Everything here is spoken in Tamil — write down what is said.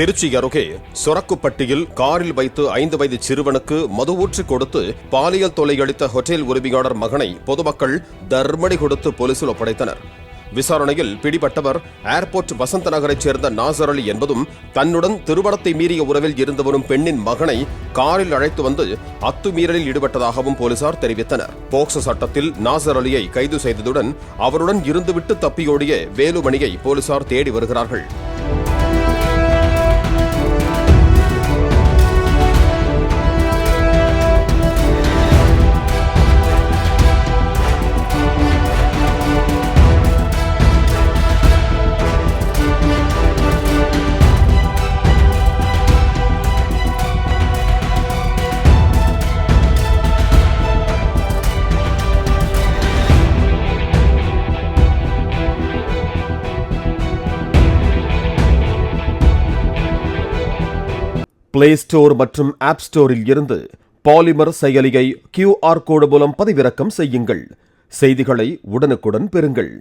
திருச்சி அருகே சொரக்குப்பட்டியில் காரில் வைத்து 5 வயது சிறுவனுக்கு மது ஊற்றி கொடுத்து பாலியல் தொல்லை அளித்த ஹோட்டல் உரிமையாளர் மகனை பொதுமக்கள் தர்மடி கொடுத்து போலீசில் ஒப்படைத்தனர். விசாரணையில் பிடிபட்டவர் ஏர்போர்ட் வசந்த நகரைச் சேர்ந்த நாசர் அலி என்பதும் தன்னுடன் திருமணத்தை மீறிய உறவில் இருந்து வரும் பெண்ணின் மகனை காரில் அழைத்து வந்து அத்துமீறலில் ஈடுபட்டதாகவும் போலீசார் தெரிவித்தனர். போக்சோ சட்டத்தில் நாசர் அலியை கைது செய்ததுடன் அவருடன் இருந்துவிட்டு தப்பியோடிய வேலுமணியை போலீசார் தேடி வருகிறார்கள். பிளே ஸ்டோர் மற்றும் ஆப் ஸ்டோரில் இருந்து பாலிமர் செயலியை QR கோடு மூலம் பதிவிறக்கம் செய்யுங்கள். செய்திகளை உடனுக்குடன் பெறுங்கள்.